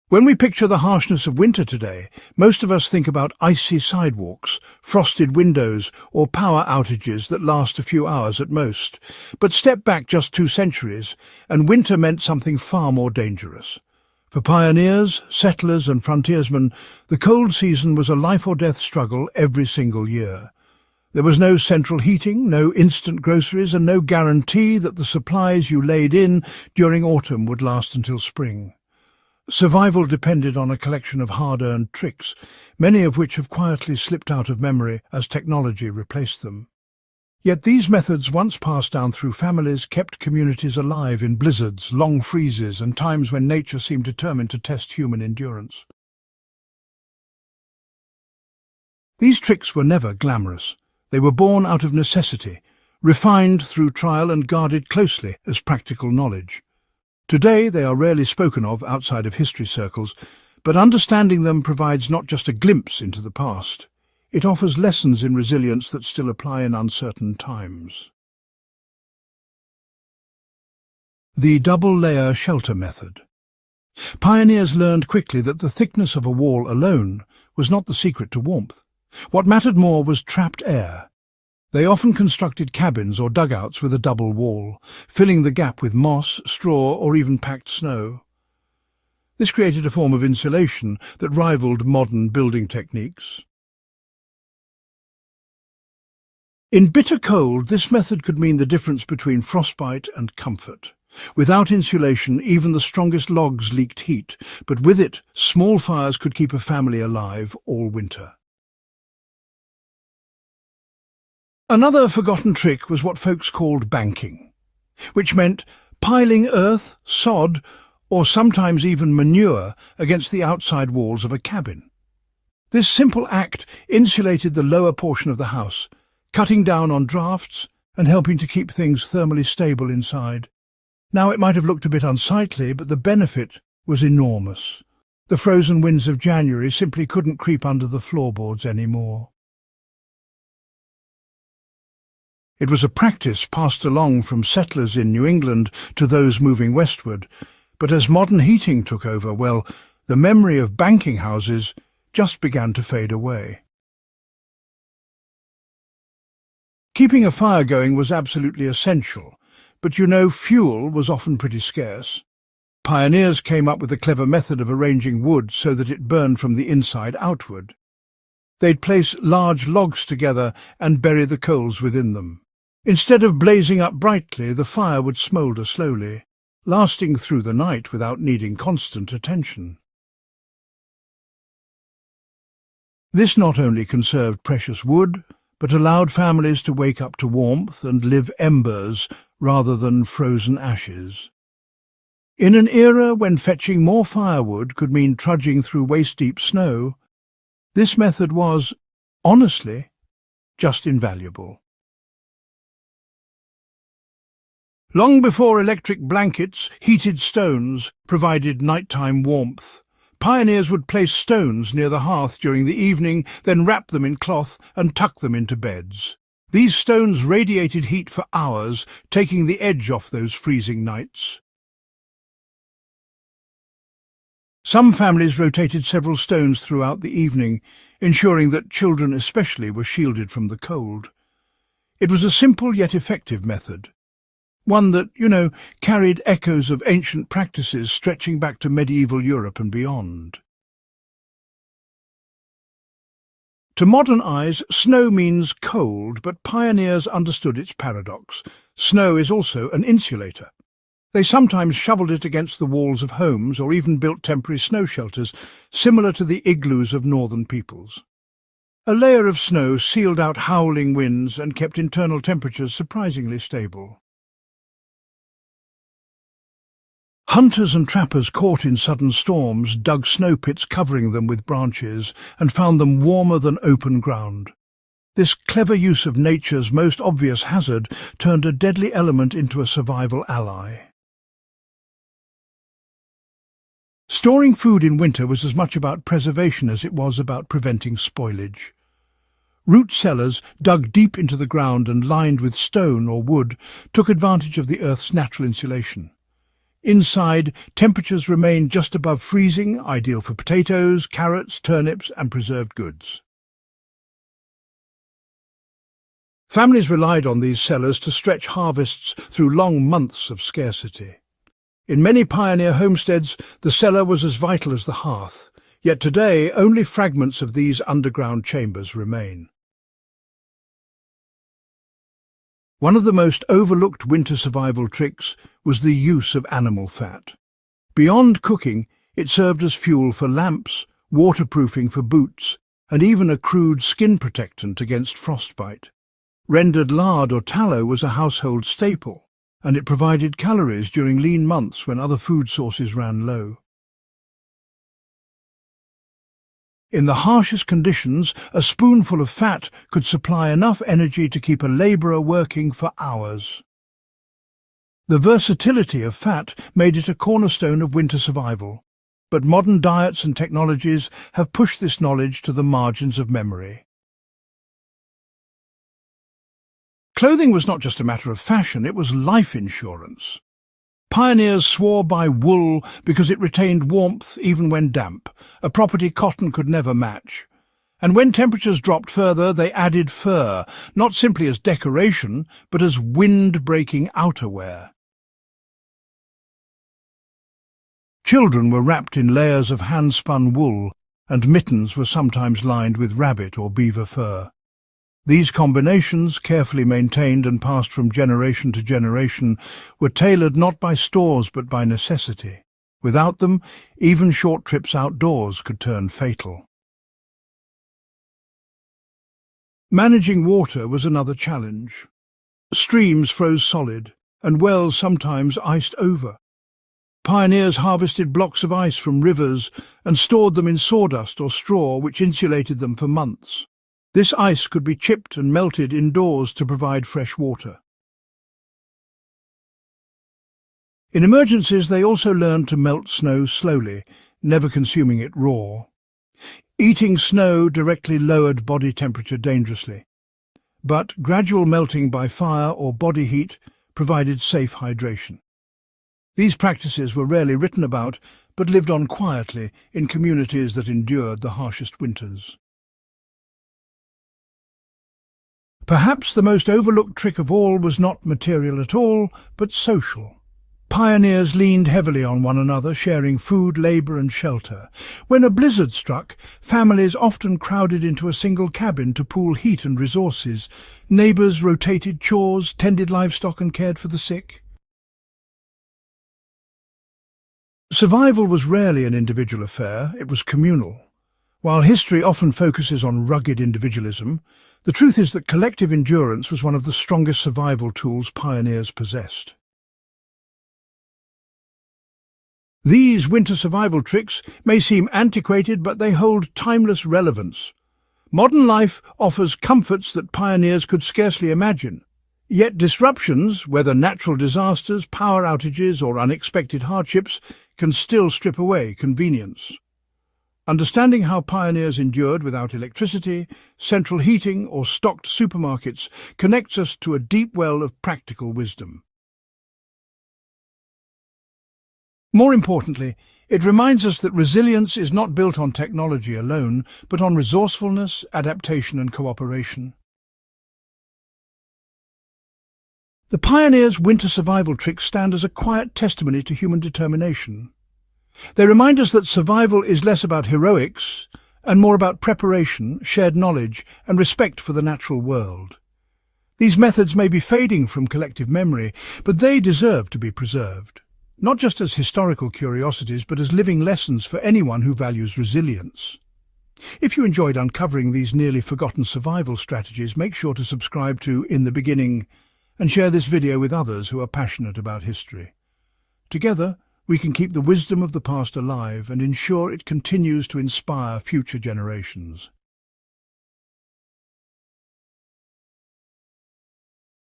When we picture the harshness of winter today, most of us think about icy sidewalks, frosted windows, or power outages that last a few hours at most. But step back just 2 centuries, and winter meant something far more dangerous. For pioneers, settlers and frontiersmen, the cold season was a life-or-death struggle every single year. There was no central heating, no instant groceries, and no guarantee that the supplies you laid in during autumn would last until spring. Survival depended on a collection of hard-earned tricks, many of which have quietly slipped out of memory as technology replaced them. Yet these methods, once passed down through families, kept communities alive in blizzards, long freezes, and times when nature seemed determined to test human endurance. These tricks were never glamorous. They were born out of necessity, refined through trial and guarded closely as practical knowledge. Today they are rarely spoken of outside of history circles, but understanding them provides not just a glimpse into the past. It offers lessons in resilience that still apply in uncertain times. The double-layer shelter method. Pioneers learned quickly that the thickness of a wall alone was not the secret to warmth. What mattered more was trapped air. They often constructed cabins or dugouts with a double wall, filling the gap with moss, straw, or even packed snow. This created a form of insulation that rivaled modern building techniques. In bitter cold, this method could mean the difference between frostbite and comfort. Without insulation, even the strongest logs leaked heat, but with it, small fires could keep a family alive all winter. Another forgotten trick was what folks called banking, which meant piling earth, sod, or sometimes even manure against the outside walls of a cabin. This simple act insulated the lower portion of the house, cutting down on drafts and helping to keep things thermally stable inside. Now it might have looked a bit unsightly, but the benefit was enormous. The frozen winds of January simply couldn't creep under the floorboards anymore. It was a practice passed along from settlers in New England to those moving westward, but as modern heating took over, well, the memory of banking houses just began to fade away. Keeping a fire going was absolutely essential, but fuel was often pretty scarce. Pioneers came up with a clever method of arranging wood so that it burned from the inside outward. They'd place large logs together and bury the coals within them. Instead of blazing up brightly, the fire would smoulder slowly, lasting through the night without needing constant attention. This not only conserved precious wood, but allowed families to wake up to warmth and live embers rather than frozen ashes. In an era when fetching more firewood could mean trudging through waist-deep snow, this method was, honestly, just invaluable. Long before electric blankets, heated stones provided nighttime warmth. Pioneers would place stones near the hearth during the evening, then wrap them in cloth and tuck them into beds. These stones radiated heat for hours, taking the edge off those freezing nights. Some families rotated several stones throughout the evening, ensuring that children especially were shielded from the cold. It was a simple yet effective method. One that, carried echoes of ancient practices stretching back to medieval Europe and beyond. To modern eyes, snow means cold, but pioneers understood its paradox. Snow is also an insulator. They sometimes shoveled it against the walls of homes or even built temporary snow shelters, similar to the igloos of northern peoples. A layer of snow sealed out howling winds and kept internal temperatures surprisingly stable. Hunters and trappers caught in sudden storms dug snow pits covering them with branches and found them warmer than open ground. This clever use of nature's most obvious hazard turned a deadly element into a survival ally. Storing food in winter was as much about preservation as it was about preventing spoilage. Root cellars, dug deep into the ground and lined with stone or wood, took advantage of the earth's natural insulation. Inside, temperatures remained just above freezing, ideal for potatoes, carrots, turnips and preserved goods. Families relied on these cellars to stretch harvests through long months of scarcity. In many pioneer homesteads, the cellar was as vital as the hearth, yet today only fragments of these underground chambers remain. One of the most overlooked winter survival tricks was the use of animal fat. Beyond cooking, it served as fuel for lamps, waterproofing for boots, and even a crude skin protectant against frostbite. Rendered lard or tallow was a household staple, and it provided calories during lean months when other food sources ran low. In the harshest conditions, a spoonful of fat could supply enough energy to keep a labourer working for hours. The versatility of fat made it a cornerstone of winter survival, but modern diets and technologies have pushed this knowledge to the margins of memory. Clothing was not just a matter of fashion, it was life insurance. Pioneers swore by wool because it retained warmth even when damp, a property cotton could never match. And when temperatures dropped further, they added fur, not simply as decoration, but as wind-breaking outerwear. Children were wrapped in layers of hand-spun wool, and mittens were sometimes lined with rabbit or beaver fur. These combinations, carefully maintained and passed from generation to generation, were tailored not by stores but by necessity. Without them, even short trips outdoors could turn fatal. Managing water was another challenge. Streams froze solid, and wells sometimes iced over. Pioneers harvested blocks of ice from rivers and stored them in sawdust or straw, which insulated them for months. This ice could be chipped and melted indoors to provide fresh water. In emergencies, they also learned to melt snow slowly, never consuming it raw. Eating snow directly lowered body temperature dangerously, but gradual melting by fire or body heat provided safe hydration. These practices were rarely written about, but lived on quietly in communities that endured the harshest winters. Perhaps the most overlooked trick of all was not material at all, but social. Pioneers leaned heavily on one another, sharing food, labour and shelter. When a blizzard struck, families often crowded into a single cabin to pool heat and resources. Neighbours rotated chores, tended livestock and cared for the sick. Survival was rarely an individual affair, it was communal. While history often focuses on rugged individualism, the truth is that collective endurance was one of the strongest survival tools pioneers possessed. These winter survival tricks may seem antiquated, but they hold timeless relevance. Modern life offers comforts that pioneers could scarcely imagine. Yet disruptions, whether natural disasters, power outages or unexpected hardships, can still strip away convenience. Understanding how pioneers endured without electricity, central heating or stocked supermarkets connects us to a deep well of practical wisdom. More importantly, it reminds us that resilience is not built on technology alone, but on resourcefulness, adaptation and cooperation. The pioneers' winter survival tricks stand as a quiet testimony to human determination. They remind us that survival is less about heroics and more about preparation, shared knowledge and respect for the natural world. These methods may be fading from collective memory, but they deserve to be preserved, not just as historical curiosities, but as living lessons for anyone who values resilience. If you enjoyed uncovering these nearly forgotten survival strategies, make sure to subscribe to In the Beginning and share this video with others who are passionate about history. Together, we can keep the wisdom of the past alive and ensure it continues to inspire future generations.